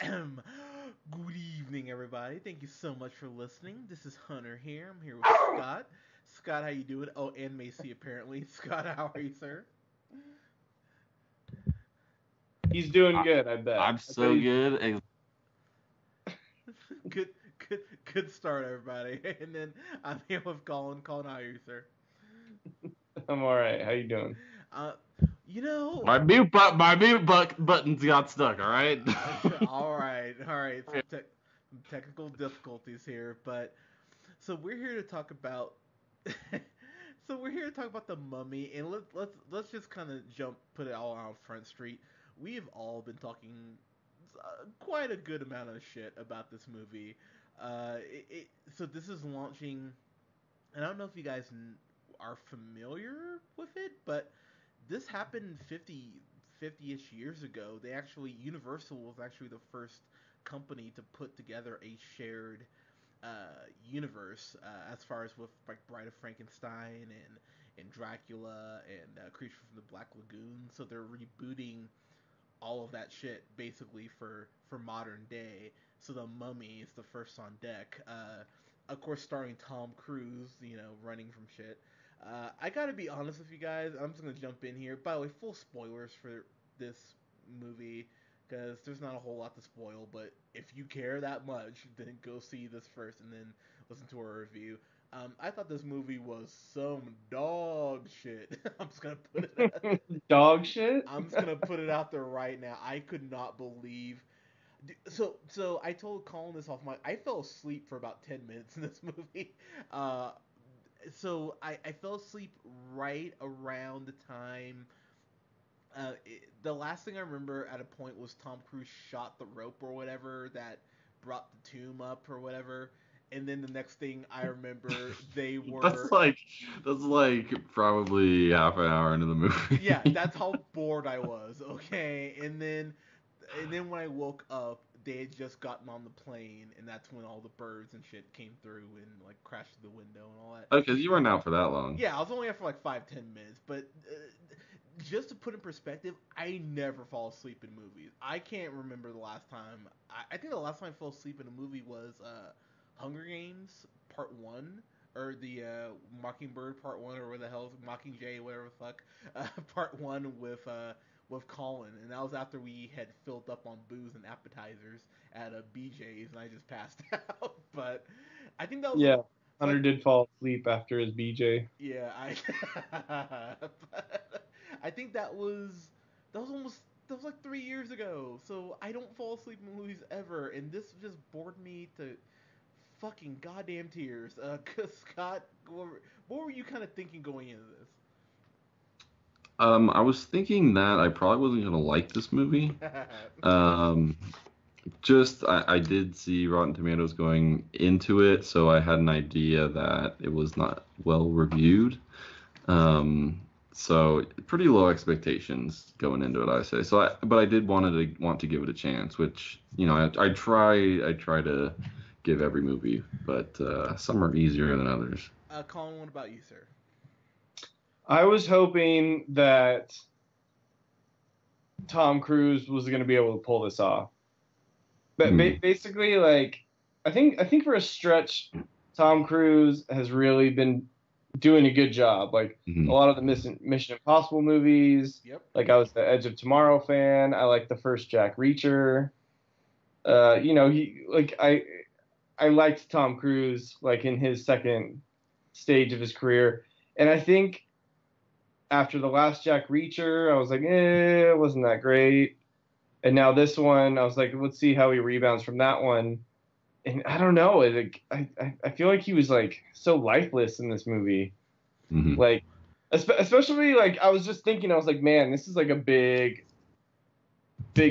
Good evening, everybody. Thank you so much for listening. This is Hunter here. I'm here with Scott. Scott, how you doing? Oh, and Macy apparently. Scott, how are you, sir? He's doing I, good, I bet. I'm I bet so he's. good. good, good start, everybody. And then I'm here with Colin. Colin, how are you, sir? I'm all right. How you doing? Uh, you know, My mute buttons got stuck. All right. all right. Some technical difficulties here, but so we're here to talk about the mummy, and let's just kind of put it all on Front Street. We have all been talking quite a good amount of shit about this movie. So this is launching, and I don't know if you guys are familiar with it, but this happened 50-ish years ago. Universal was actually the first company to put together a shared universe, as far as with like Bride of Frankenstein and Dracula and Creature from the Black Lagoon. So they're rebooting all of that shit basically for modern day. So the Mummy is the first on deck. Of course, starring Tom Cruise, running from shit. I gotta be honest with you guys. I'm just gonna jump in here. By the way, full spoilers for this movie because there's not a whole lot to spoil. But if you care that much, then go see this first and then listen to our review. I thought this movie was some dog shit. I'm just gonna put it. Dog shit? I'm just gonna put it out there right now. I could not believe. So I told Colin this off my. I fell asleep for about 10 minutes in this movie. Uh, so I fell asleep right around the time. The last thing I remember at a point was Tom Cruise shot the rope or whatever that brought the tomb up or whatever. And then the next thing I remember, they that's were. like that's like probably half an hour into the Yeah, movie. that's how bored I was. Okay, and then when I woke up, they had just gotten on the plane, and that's when all the birds and shit came through and like crashed through the window and all that. Okay, you weren't out for that long. Yeah, I was only out for like 5-10 minutes, but just to put in perspective, I never fall asleep in movies. I can't remember the last time. I think the last time I fell asleep in a movie was Hunger Games Part One. Or the Mockingbird Part One, or where the hell Mockingjay, whatever the fuck, Part One with Colin, and that was after we had filled up on booze and appetizers at a BJ's, and I just passed out. But I think that was Yeah. like Hunter did fall asleep after his BJ. yeah, I think that was like 3 years ago. So I don't fall asleep in movies ever, and this just bored me to fucking goddamn tears. 'Cause Scott, what were you kind of thinking going into I was thinking that I probably wasn't gonna like this movie. this? Um, I did see Rotten Tomatoes going into it, so I had an idea that it was not well reviewed. Um, so pretty low expectations going into it, I say. But I did want to give it a chance, which I try to give every movie, but some are easier than others. Colin, what about you, sir? I was hoping that Tom Cruise was going to be able to pull this off. But Hmm. basically, like, I think for a stretch, Tom Cruise has really been doing a good job. Like a Hmm. lot of the Mission Impossible movies. Yep. Like I was the Edge of Tomorrow fan. I like the first Jack Reacher. I liked Tom Cruise like in his second stage of his career, and I think after the last Jack Reacher, I was like, it wasn't that great. And now this one, I was like, let's see how he rebounds from that one. And I don't know, I feel like he was like so lifeless in this movie. Hmm. Like, especially like I was just thinking, I was like, man, this is like a big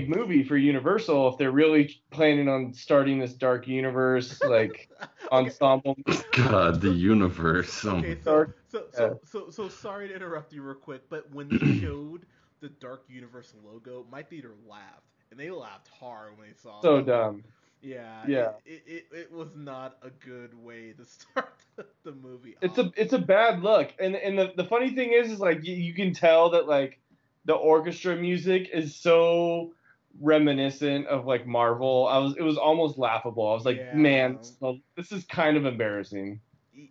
movie for Universal if they're really planning on starting this dark universe like Okay. ensemble. God, the universe. Oh Okay, my so Dark, so yeah, so so so sorry to interrupt you real quick, but when they showed the Dark Universe logo, my theater laughed, and they laughed hard when they saw so that. dumb. Yeah, Yeah, it was not a good way to start the movie it's off. a bad look, and the funny thing is like you can tell that like the orchestra music is so reminiscent of like Marvel. It was almost laughable. I was like, Yeah. man, this is kind of embarrassing.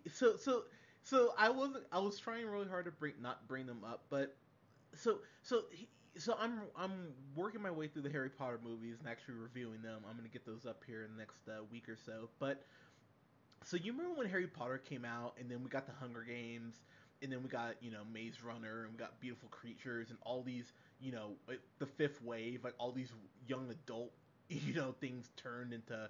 So so so I was trying really hard to not bring them up, but so so so I'm working my way through the Harry Potter movies and actually reviewing them. I'm gonna get those up here in the next week or so. But so you remember when Harry Potter came out, and then we got the Hunger Games, and then we got Maze Runner, and we got Beautiful Creatures, and all these the fifth wave, like all these young adult things turned into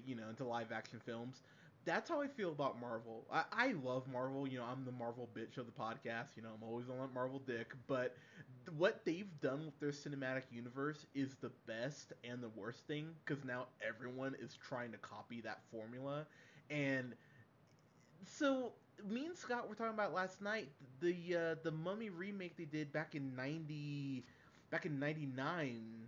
into live action films. That's how I feel about Marvel. I love Marvel. I'm the Marvel bitch of the podcast. I'm always on that Marvel dick. But what they've done with their cinematic universe is the best and the worst thing because now everyone is trying to copy that formula. And so me and Scott were talking about last night the Mummy remake they did back in '99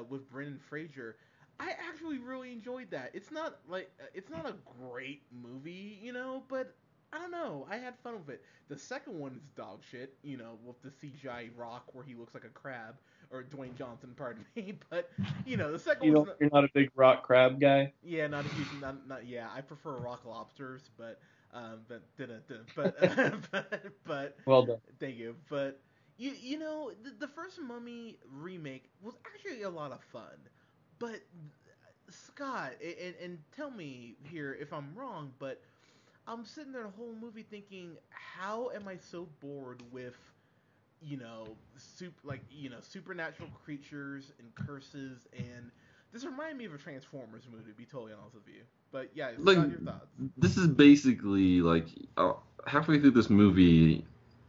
with Brendan Fraser. I actually really enjoyed that. It's not a great movie, but I don't know. I had fun with it. The second one is dog shit, with the CGI rock where he looks like a crab, or Dwayne Johnson, pardon me. But the second one's not. You're not a big rock crab guy. Yeah, not a huge, not yeah. I prefer rock lobsters, but but Well done. thank you. But the first Mummy remake was actually a lot of fun. But Scott, and tell me here if I'm wrong, but I'm sitting there the whole movie thinking, how am I so bored with supernatural creatures and curses, and this reminded me of a Transformers movie, to be totally honest with you. But yeah, Like Scott, your thoughts? this is basically like halfway through this movie,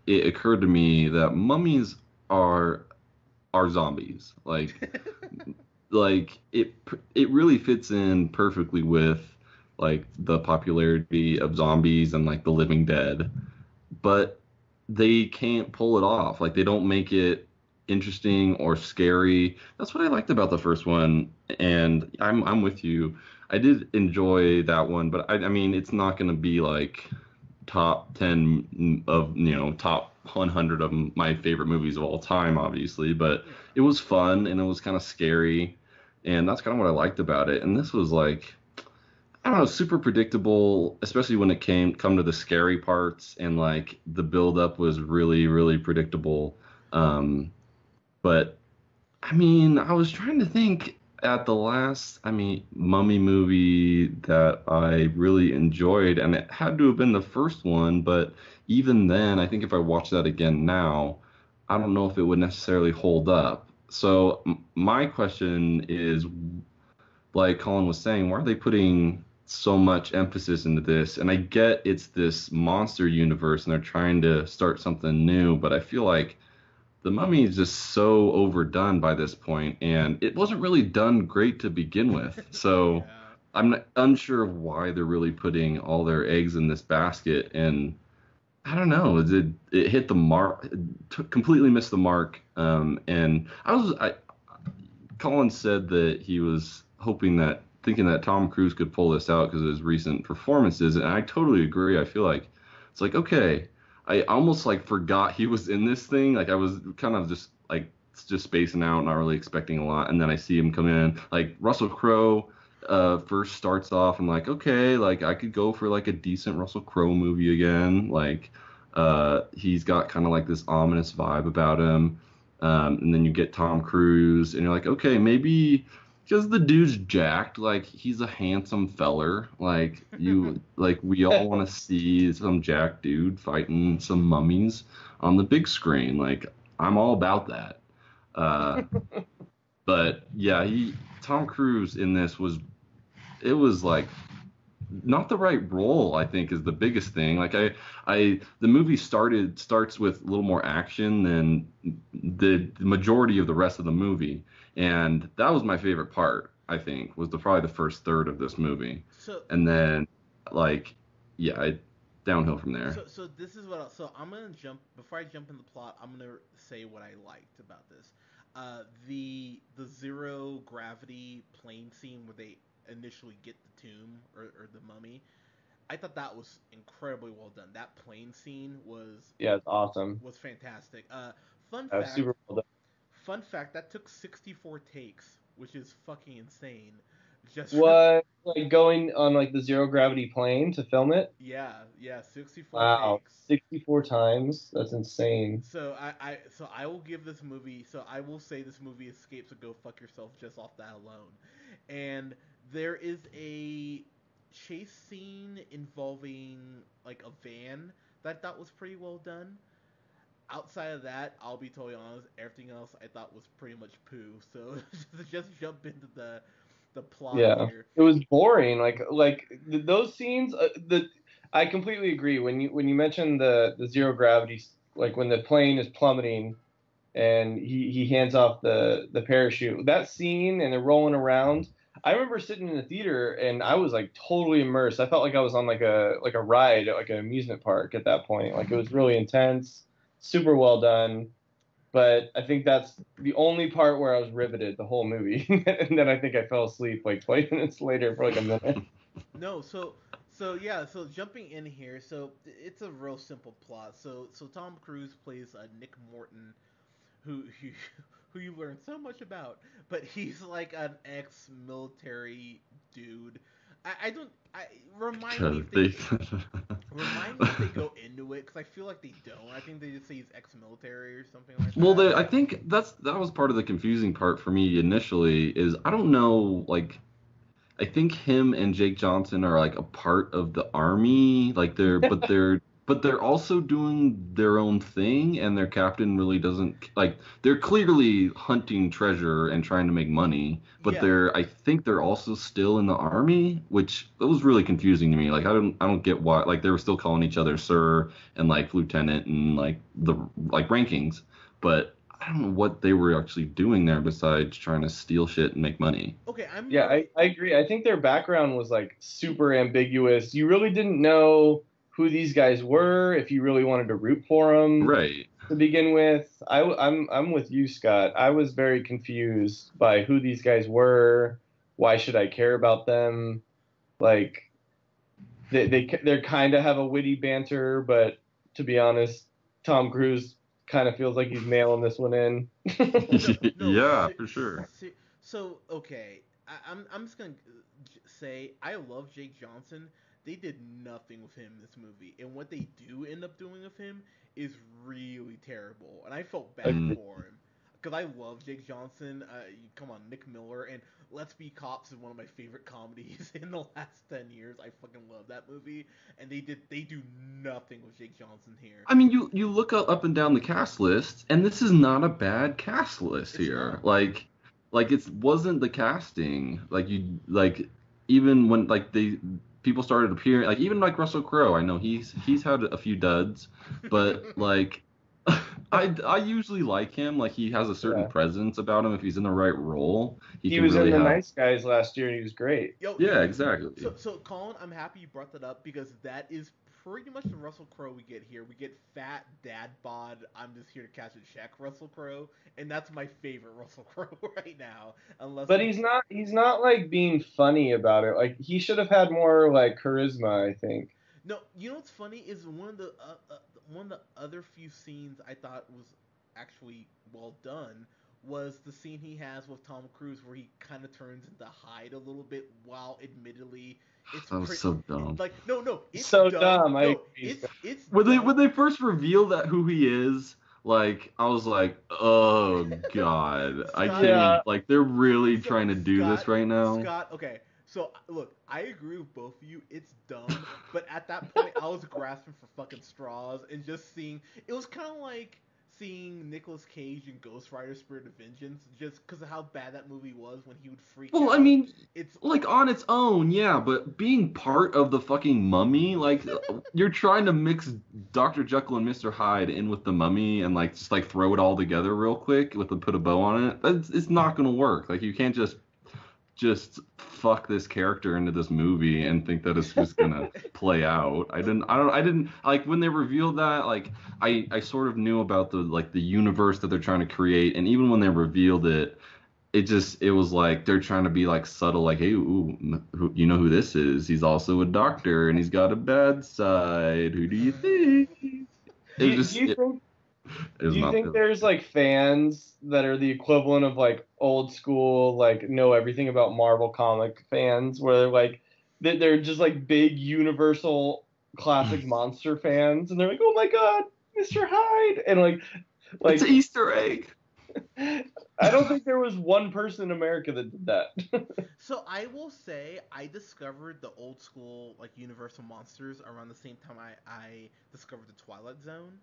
it occurred to me that mummies are are zombies. Like it really fits in perfectly with like the popularity of zombies and like the Living Dead, but they can't pull it off. Like they don't make it interesting or scary. That's what I liked about the first one, and I'm with you. I did enjoy that one, but I mean it's not going to be like top 10 of top 100 of my favorite movies of all time, obviously, but Yeah. it was fun and it was kind of scary, and that's kind of what I liked about it. And this was like, I don't know, super predictable, especially when it come to the scary parts, and like the build up was really really predictable. But I mean, I was trying to think at the last, I mean, Mummy movie that I really enjoyed, and it had to have been the first one, but even then, I think if I watch that again now, I don't know if it would necessarily hold up. So my question is, like Colin was saying, why are they putting so much emphasis into this? And I get it's this monster universe and they're trying to start something new, but I feel like the Mummy is just so overdone by this point, and it wasn't really done great to begin with. So Yeah. I'm unsure of why they're really putting all their eggs in this basket. And I don't know, it hit the mark, completely missed the mark. And Colin said that he was thinking that Tom Cruise could pull this out because of his recent performances, and I totally agree. I feel like it's like, okay, I almost like forgot he was in this thing. Like I was kind of just spacing out, not really expecting a lot, and then I see him come in. Like Russell Crowe first starts off, I'm like, okay, like I could go for like a decent Russell Crowe movie again. Like he's got kind of like this ominous vibe about him. And then you get Tom Cruise, and you're like, okay, maybe because the dude's jacked, like he's a handsome feller. Like we all want to see some jacked dude fighting some mummies on the big screen. Like I'm all about that. Uh, but yeah, Tom Cruise in this it was like not the right role. I think is the biggest thing. The movie starts with a little more action than the majority of the rest of the movie, and that was my favorite part. I think was probably the first third of this movie, So and then like yeah, downhill from there. so this is so I'm gonna jump before I jump in the plot. I'm gonna say what I liked about this. The zero gravity plane scene where they initially get the tomb or the mummy. I thought that was incredibly well done. That plane scene Yeah, it's awesome. was fantastic. Fun That was fact. super well done. fun fact, that took 64 takes, which is fucking insane. Just What, like going on like the zero gravity plane to film it? yeah, 64 Wow, takes. 64 times. That's insane. So I will give this movie. So I will say this movie escapes a go fuck yourself just off that alone. And there is a chase scene involving like a van that I thought was pretty well done. Outside of that, I'll be totally honest. Everything else I thought was pretty much poo. So just jump into the plot Yeah, here. it was boring. Those scenes. The I completely agree. When you mentioned the zero gravity, like when the plane is plummeting and he hands off the parachute. That scene and they're rolling around. I remember sitting in the theater and I was like totally immersed. I felt like I was on like a ride at like an amusement park at that point. Like it was really intense, super well done. But I think that's the only part where I was riveted the whole movie, and then I think I fell asleep like 20 minutes later for like a minute. No, so yeah, so jumping in here, so it's a real simple plot. So Tom Cruise plays Nick Morton, who who you learn so much about, but he's like an ex-military dude. I don't. I remind me Because if they. they remind me if they go into it because I feel like they don't. I think they just say he's ex-military or something like Well, that. I think that was part of the confusing part for me initially. Is I don't know, like I think him and Jake Johnson are like a part of the army, like they're also doing their own thing, and their captain really doesn't like they're clearly hunting treasure and trying to make money, but Yeah. I think they're also still in the army, which it was really confusing to me. Like I don't get why like they were still calling each other sir and like lieutenant and like the like rankings, but I don't know what they were actually doing there besides trying to steal shit and make money. Okay, Yeah, I agree. I think their background was like super ambiguous. You really didn't know who these guys were, if you really wanted to root for them Right. to begin with. I'm with you, Scott. I was very confused by who these guys were. Why should I care about them? Like they kind of have a witty banter, but to be honest, Tom Cruise kind of feels like he's mailing this one in. no. Yeah, for sure. So okay, I'm just gonna say I love Jake Johnson. They did nothing with him in this movie, and what they do end up doing with him is really terrible. And I felt bad Mm. for him because I love Jake Johnson. Come on, Nick Miller, and Let's Be Cops is one of my favorite comedies in the last 10 years. I fucking love that movie, and they do nothing with Jake Johnson here. I mean, you look up and down the cast list, and this is not a bad cast list It's here. not. Like it wasn't the casting. Like you like even when like they people started appearing, like even like Russell Crowe. I know he's had a few duds, but like I usually like him. Like he has a certain Yeah. presence about him if he's in the right role. He He can was really in The have. Nice Guys last year and he was great. Yeah, exactly. So Colin, I'm happy you brought that up because that is pretty much the Russell Crowe we get here. We get fat dad bod. I'm just here to catch a check, Russell Crowe, and that's my favorite Russell Crowe right now. Unless, But he's not like being funny about it. Like he should have had more like charisma, I think. no, you know what's funny is one of the other few scenes I thought was actually well done was the scene he has with Tom Cruise where he kind of turns into Hyde a little bit while admittedly it's That was so dumb. like no it's So dumb. dumb, I No, agree. it's When dumb. they first reveal that who he is, like I was like, oh god, I Scott- can't. Yeah. Like they're really So, trying to do this Scott- right now. Scott, okay. So look, I agree with both of you. It's dumb, but at that point, I was grasping for fucking straws and just seeing. It was kind of like seeing Nicolas Cage in Ghost Rider: Spirit of Vengeance, just because of how bad that movie was when he would freak out. Well, I mean, It's like on its own, yeah, but being part of the fucking Mummy, like you're trying to mix Dr. Jekyll and Mr. Hyde in with the Mummy and like just like throw it all together real quick with put a bow on it. It's not gonna work. Like you can't just fuck this character into this movie and think that it's just gonna play out. I didn't like when they revealed that, like I sort of knew about the universe that they're trying to create, and even when they revealed it, it was like they're trying to be like subtle, like, hey, you know who this is? He's also a doctor and he's got a bad side. Who do you think? Do you think It was Do you not think the there's like fans that are the equivalent of like old school, like know everything about Marvel comic fans, where they're like they're just like big universal classic monster fans, and they're like, oh my god, Mr. Hyde, and It's an like Easter egg. I don't think there was one person in America that did that. So I will say I discovered the old school like Universal monsters around the same time I discovered the Twilight Zone.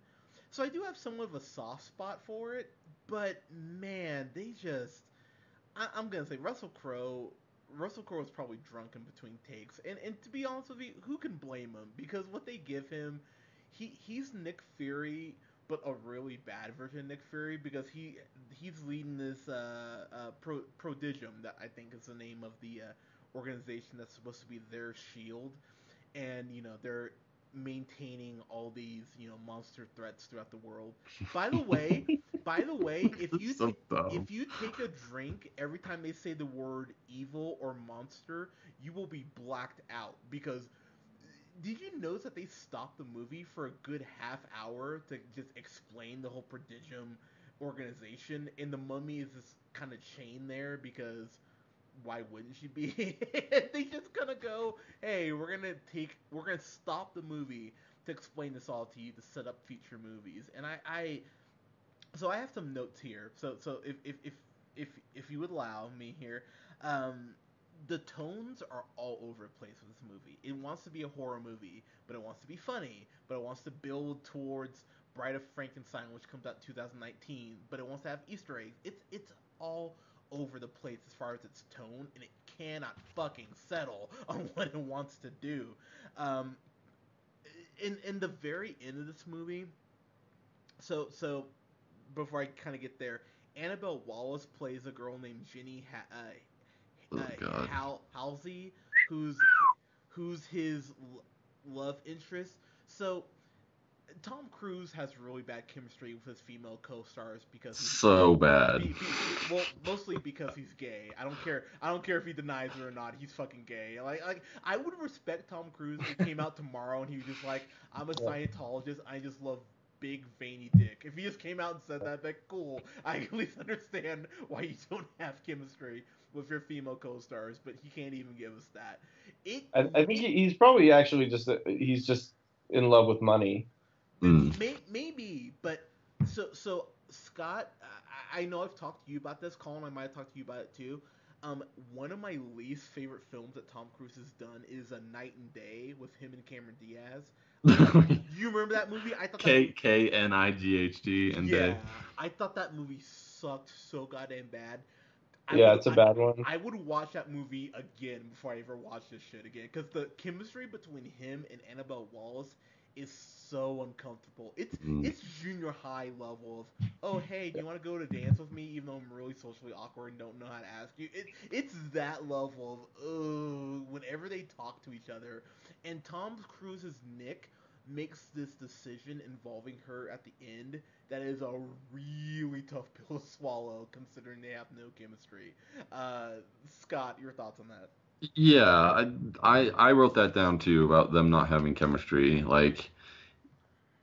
So I do have somewhat of a soft spot for it, but man, they just I'm gonna say Russell Crowe. Russell Crowe was probably drunk in between takes, and to be honest with you, who can blame him? Because what they give him, he's Nick Fury, but a really bad version of Nick Fury because he's leading this Prodigium that I think is the name of the organization that's supposed to be their shield, and they're maintaining all these monster threats throughout the world. By the way, if you It's so dumb. if you take a drink every time they say the word evil or monster, you will be blacked out because did you notice that they stopped the movie for a good half hour to just explain the whole Prodigium organization and the mummy is just kind of chained there because why wouldn't she be? They just gonna go, hey, we're gonna stop the movie to explain this all to you to set up future movies. And so I have some notes here. So if you would allow me here, the tones are all over the place with this movie. It wants to be a horror movie, but it wants to be funny, but it wants to build towards Bride of Frankenstein, which comes out 2019, but it wants to have Easter eggs. It's all over the place as far as its tone, and it cannot fucking settle on what it wants to do. Um, in the very end of this movie, so before I kind of get there, Annabelle Wallace plays a girl named Jenny Oh God. Halsey, who's his love interest. So Tom Cruise has really bad chemistry with his female co-stars because So bad. well, mostly because he's gay. I don't care. I don't care if he denies it or not. He's fucking gay. Like I would respect Tom Cruise if he came out tomorrow and he was just like, I'm a Scientologist. I just love big veiny dick. If he just came out and said that, then cool. I at least understand why you don't have chemistry with your female co-stars, but he can't even give us that. It I think he's probably actually just he's just in love with money. Mm. Maybe, but so Scott, I know I've talked to you about this. Colin, I might have talked to you about it too. One of my least favorite films that Tom Cruise has done is A Night and Day with him and Cameron Diaz. You remember that movie? I thought KNIGHT and yeah, Day. I thought that movie sucked so goddamn bad. Yeah, it's a bad one. I would watch that movie again before I ever watch this shit again because the chemistry between him and Annabelle Wallace is so uncomfortable. It's junior high level of oh hey, do you want to go to dance with me even though I'm really socially awkward and don't know how to ask you. It's that level of whenever they talk to each other, and Tom Cruise's Nick makes this decision involving her at the end that is a really tough pill to swallow considering they have no chemistry. Scott, your thoughts on that? Yeah, I wrote that down too about them not having chemistry. Like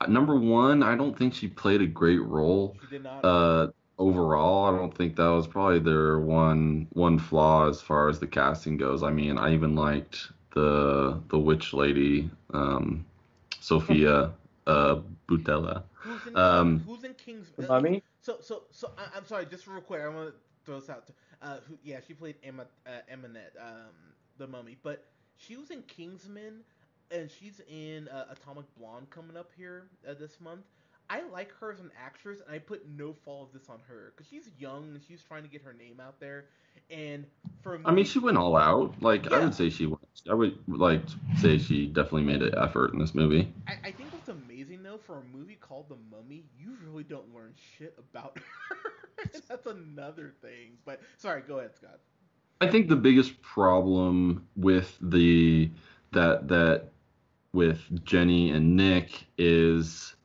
number one, I don't think she played a great role. She did not. Overall, I don't think that was probably their one flaw as far as the casting goes. I mean, I even liked the witch lady, Sophia Boutella. Who's in King's? The Mummy? I'm sorry, just real quick, I want to throw this out. Yeah, she played Eminette, the Mummy, but she was in Kingsman, and she's in Atomic Blonde coming up here this month. I like her as an actress, and I put no fault of this on her because she's young and she's trying to get her name out there. And for a movie, I mean, she went all out. Like, I yeah, would say I would like say she definitely made an effort in this movie. I think what's amazing though for a movie called The Mummy, you really don't learn shit about her. That's another thing. But sorry, go ahead, Scott. I think the biggest problem with that with Jenny and Nick is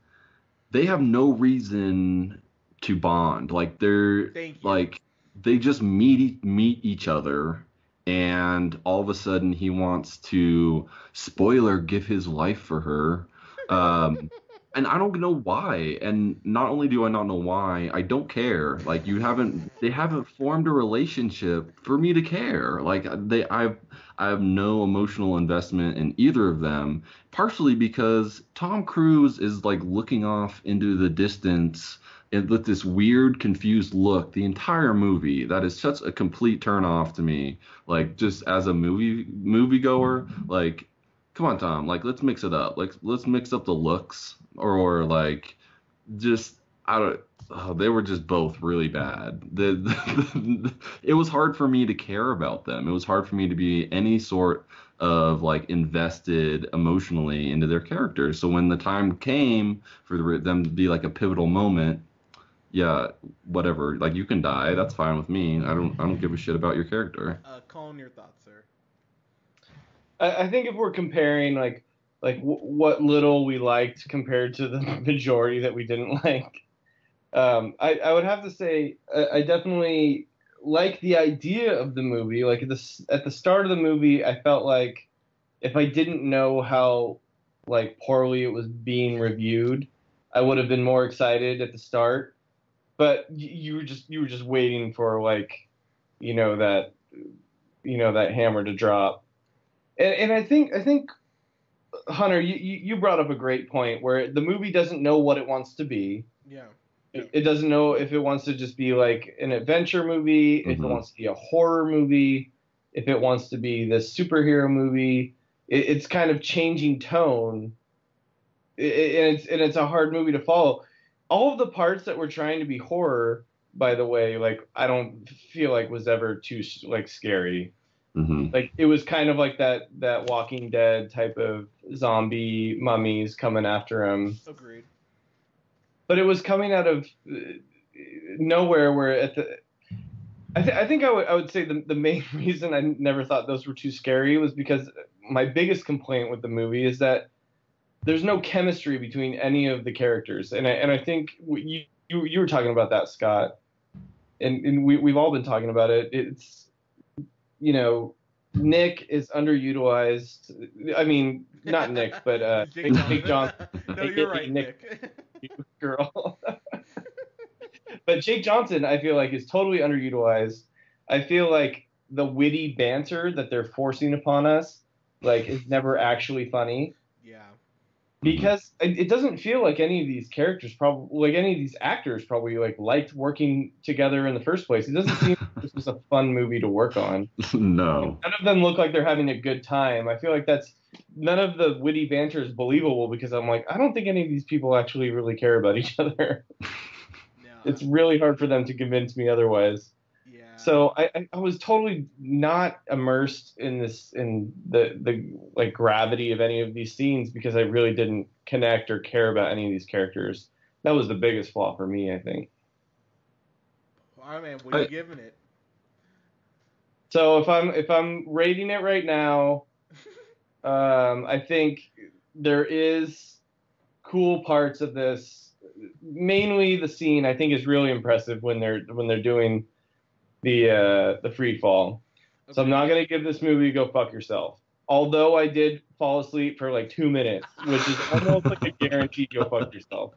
they have no reason to bond. Like Thank you. like they just meet each other, and all of a sudden he wants to spoiler give his life for her. Um, and I don't know why. And not only do I not know why, I don't care. Like they haven't formed a relationship for me to care. I have no emotional investment in either of them, partially because Tom Cruise is like looking off into the distance and with this weird, confused look the entire movie. That is such a complete turn off to me. Like just as a moviegoer, like come on, Tom, like let's mix it up. Like let's mix up the looks or like just I don't. Oh, they were just both really bad. It was hard for me to care about them. It was hard for me to be any sort of like invested emotionally into their characters. So when the time came for them to be like a pivotal moment, yeah, whatever. Like you can die. That's fine with me. I don't give a shit about your character. Colin, your thoughts, sir? I think if we're comparing what little we liked compared to the majority that we didn't like, I would have to say I definitely like the idea of the movie. Like at the start of the movie, I felt like if I didn't know how like poorly it was being reviewed, I would have been more excited at the start. But you were just waiting for like you know that that hammer to drop. And I think Hunter, you brought up a great point where the movie doesn't know what it wants to be. Yeah. It doesn't know if it wants to just be like an adventure movie, if it Hmm. wants to be a horror movie, if it wants to be this superhero movie. It's kind of changing tone, and it's a hard movie to follow. All of the parts that were trying to be horror, by the way, like I don't feel like was ever too like scary. Hmm. Like it was kind of like that Walking Dead type of zombie mummies coming after him, Agreed. but it was coming out of nowhere. Where at the I think I would say the main reason I never thought those were too scary was because my biggest complaint with the movie is that there's no chemistry between any of the characters, and I think you were talking about that, Scott, and we've all been talking about it. It's you know, Nick is underutilized. I mean, not Nick, but Jake Jake Johnson. Johnson, No, you're aka right, Nick Nick. Girl. But Jake Johnson, I feel like, is totally underutilized. I feel like the witty banter that they're forcing upon us, like, is never actually funny Yeah. Hmm. because it doesn't feel like any of these characters probably like any of these actors probably like liked working together in the first place. It doesn't seem like this was a fun movie to work on. No. None of them look like they're having a good time. I feel like that's none of the witty banter is believable because I'm like, I don't think any of these people actually really care about each other. No. It's really hard for them to convince me otherwise. Yeah. So I was totally not immersed in the like gravity of any of these scenes because I really didn't connect or care about any of these characters. That was the biggest flaw for me, I think. All right, man. What are you I, giving it? So if I'm rating it right now, I think there is cool parts of this. Mainly the scene I think is really impressive when they're doing the free fall. So I'm not Agreed. gonna give this movie go fuck yourself. Although I did fall asleep for like 2 minutes, which is almost like a guaranteed go fuck yourself.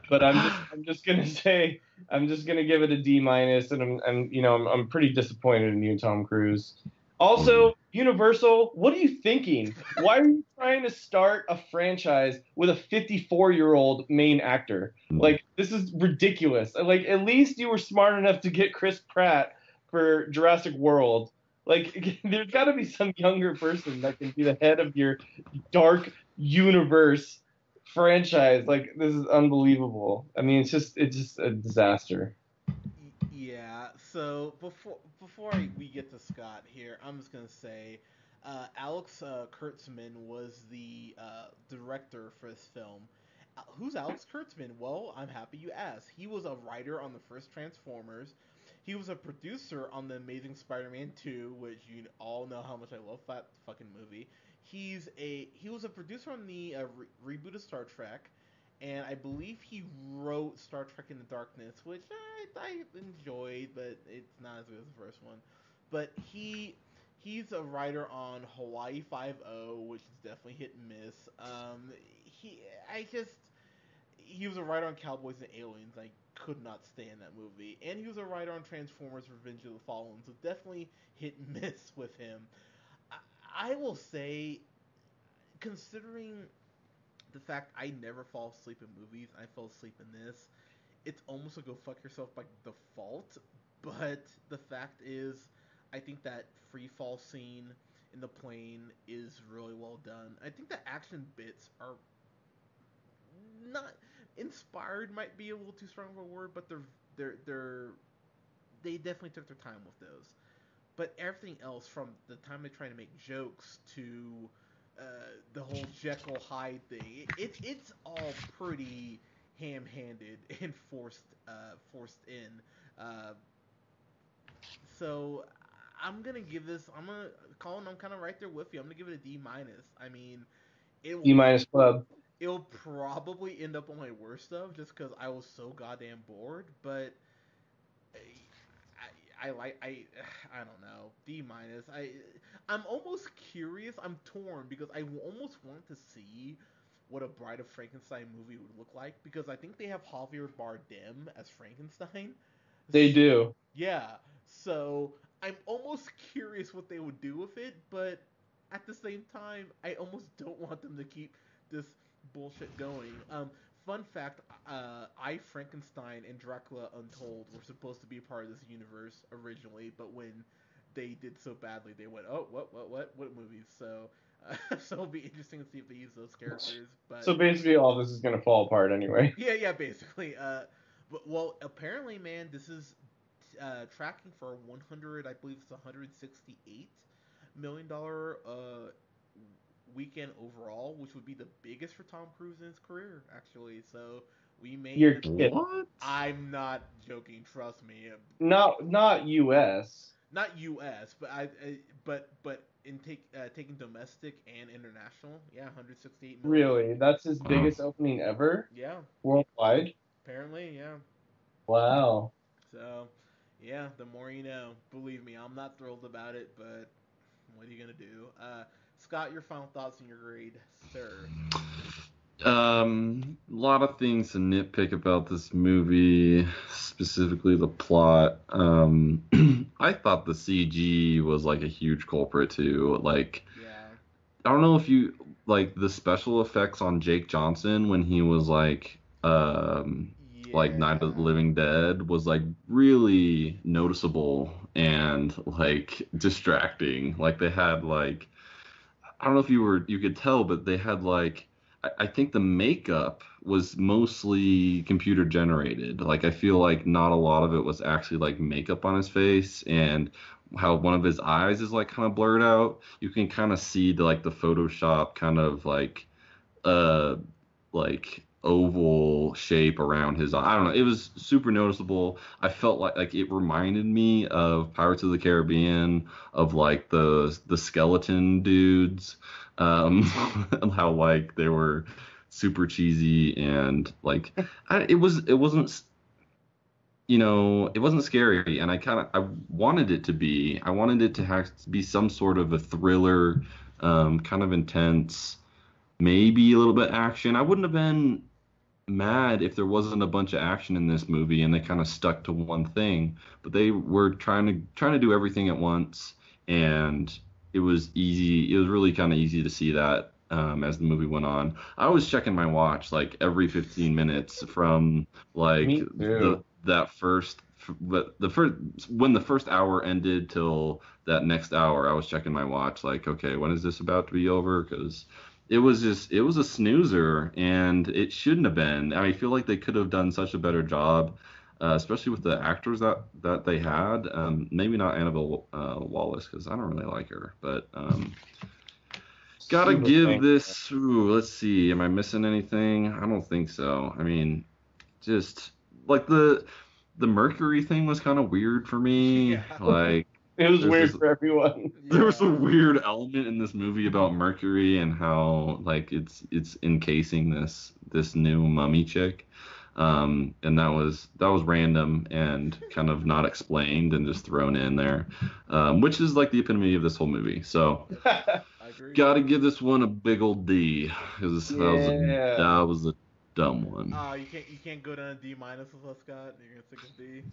But I'm just gonna say I'm just gonna give it a D minus, and I'm pretty disappointed in you, Tom Cruise. Mm. Also, Universal, what are you thinking? Why are you trying to start a franchise with a 54-year-old main actor? Like this is ridiculous. Like at least you were smart enough to get Chris Pratt for Jurassic World. Like there's got to be some younger person that can be the head of your dark universe franchise. Like this is unbelievable. I mean, it's just a disaster. Yeah. So we get to Scott here, I'm just gonna say, Alex Kurtzman was the director for this film. Who's Alex Kurtzman? Well, I'm happy you asked. He was a writer on the first Transformers. He was a producer on the Amazing Spider-Man 2, which you all know how much I love that fucking movie. He was a producer on the reboot of Star Trek, and I believe he wrote Star Trek Into Darkness, which I enjoyed, but it's not as good as the first one. But he's a writer on Hawaii 5 O, which is definitely hit and miss. He I just he was a writer on Cowboys and Aliens. I could not stand that movie, and he was a writer on Transformers: Revenge of the Fallen. So definitely hit and miss with him. I will say, considering the fact I never fall asleep in movies, I fell asleep in this. It's almost a go fuck yourself by default. But the fact is, I think that free fall scene in the plane is really well done. I think the action bits are not inspired. Might be a little too strong of a word, but they definitely took their time with those. But everything else, from the time they try to make jokes to the whole Jekyll Hyde thing, it's all pretty ham-handed and forced in. Uh, so I'm gonna give this. Colin. I'm kind of right there with you. I'm gonna give it a D minus. I mean, it D will minus club. it'll probably end up on my worst stuff just because I was so goddamn bored. But I don't know, D minus. I'm almost curious. I'm torn because I almost want to see what a Bride of Frankenstein movie would look like, because I think they have Javier Bardem as Frankenstein. They do. Yeah, so I'm almost curious what they would do with it, but at the same time, I almost don't want them to keep this bullshit going. Fun fact: I, Frankenstein and Dracula Untold were supposed to be a part of this universe originally, but when they did so badly, they went, "Oh, what movies?" So, so it'll be interesting to see if they use those characters. But So basically, all this is gonna fall apart anyway. yeah, basically. But well, apparently, man, this is tracking for 100. I believe it's 168 million weekend overall, which would be the biggest for Tom Cruise in his career, actually. So we may. You're kidding. What? I'm not joking. Trust me. Not U.S. Not U.S., but but in taking domestic and international, yeah, 168 million. Really, that's his biggest opening ever Yeah, worldwide. apparently, yeah. Wow. So, yeah, the more you know. Believe me, I'm not thrilled about it, but what are you gonna do? Scott, your final thoughts and your grade, sir. A lot of things to nitpick about this movie, specifically the plot. I thought the CG was like a huge culprit too. Like, Yeah. I don't know if you like the special effects on Jake Johnson when he was like Night of the Living Dead was like really noticeable and like distracting. Like they had like, I don't know if you could tell, but they had like, I think the makeup was mostly computer generated. Like I feel like not a lot of it was actually like makeup on his face, and how one of his eyes is like kind of blurred out. You can kind of see the Photoshop kind of uh like oval shape around his eye. I don't know. It was super noticeable. I felt like it reminded me of Pirates of the Caribbean, of like the skeleton dudes, how like they were super cheesy, and like it wasn't, it wasn't scary, and I wanted it to be. I wanted it to have to be some sort of a thriller, kind of intense, maybe a little bit action. I wouldn't have been mad if there wasn't a bunch of action in this movie and they kind of stuck to one thing, but they were trying to do everything at once, and it was easy. It was really kind of easy to see that as the movie went on. I was checking my watch like every 15 minutes from like the first when the first hour ended till that next hour. I was checking my watch like, okay, when is this about to be over? Because it was a snoozer, and it shouldn't have been. I feel like they could have done such a better job, especially with the actors that they had. Maybe not Annabelle Wallis, because I don't really like her, but gotta give this. Let's see, am I missing anything? I don't think so. I mean, just like the Mercury thing was kind of weird for me. Yeah. Like. It was weird for everyone. There was a weird element in this movie about Mercury and how like it's encasing this new mummy chick, and that was random and kind of not explained and just thrown in there, which is like the epitome of this whole movie. So I agree. gotta give this one a big old D, because that was a dumb one. You can't go down a D- with us, Scott. You're gonna stick with D.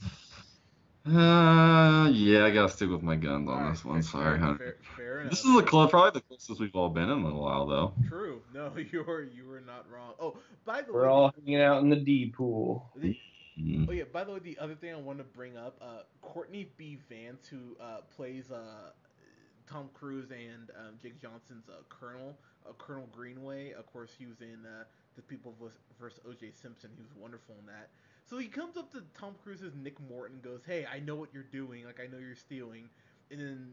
Yeah, I gotta stick with my guns on All right, this one. Sorry, honey. fair enough. This is probably the closest we've all been in a while, though. True. No, you were not wrong. Oh, by the We're way, all hanging out in the D pool. Mm. oh yeah, by the way, the other thing I want to bring up, Courtney B. Vance, who plays Tom Cruise and Jake Johnson's Colonel Greenway. Of course, he was in The People vs. O.J. Simpson. He was wonderful in that. So he comes up to Tom Cruise's Nick Morton, goes, "Hey, I know what you're doing. Like I know you're stealing," and then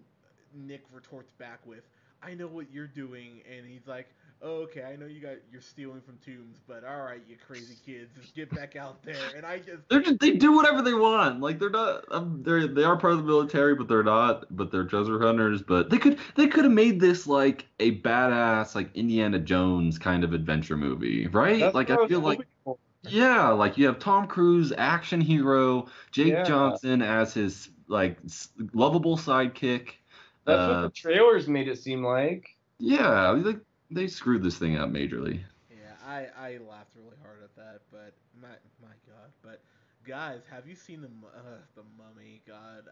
Nick retorts back with, "I know what you're doing," and he's like, "Oh, okay, I know you're stealing from tombs, but all right, you crazy kids, just get back out there." And I just They do whatever they want. Like they're not. They are part of the military, but they're not. But they're treasure hunters. But they could have made this like a badass like Indiana Jones kind of adventure movie, right? That's Like what I I was feel like hoping for. yeah, like you have Tom Cruise, action hero, Jake Yeah. Johnson as his like lovable sidekick. That's what the trailers made it seem like. Yeah, they screwed this thing up majorly. Yeah, I laughed really hard at that, but my God. But guys, have you seen the Mummy? God,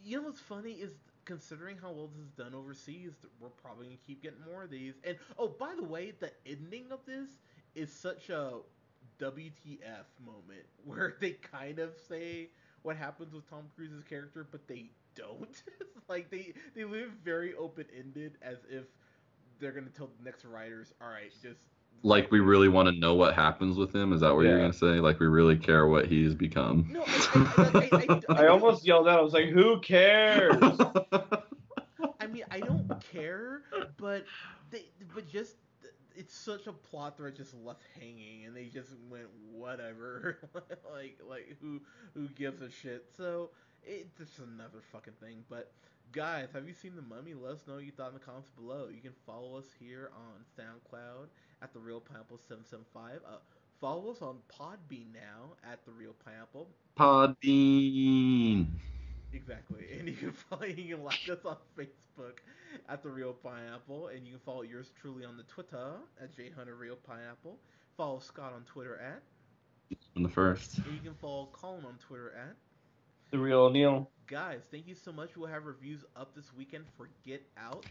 you know what's funny is considering how well this is done overseas, we're probably gonna keep getting more of these. And oh, by the way, the ending of this is such a WTF moment where they kind of say what happens with Tom Cruise's character, but they don't. Like they live very open ended, as if they're gonna tell the next writers, all right, just Like we really want to know what happens with him. Is that what you're Yeah. gonna say? Like we really care what he's become. no, I almost yelled out. I was like, "Who cares?" I mean, I don't care, but just it's such a plot thread just left hanging, and they just went whatever, like who gives a shit? So it's just another fucking thing. But guys, have you seen The Mummy? Let us know what you thought in the comments below. You can follow us here on SoundCloud at The Real Pineapple 775. Follow us on Podbean now at The Real Pineapple. Podbean. Exactly, and you can like us on Facebook at The Real Pineapple, and you can follow yours truly on the Twitter at JHunterRealPineapple. Follow Scott on Twitter at, In the first. and you can follow Colin on Twitter at. The real Neil. Guys, thank you so much. We'll have reviews up this weekend for Get Out,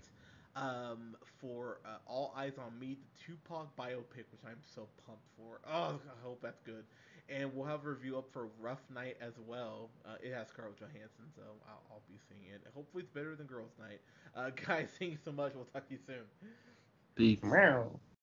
for All Eyes on Me, the Tupac biopic, which I'm so pumped for. Oh, I hope that's good. And we'll have a review up for Rough Night as well. It has Scarlett Johansson, so I'll be seeing it. Hopefully, it's better than Girls Night. Guys, thank you so much. We'll talk to you soon. Peace. Meow.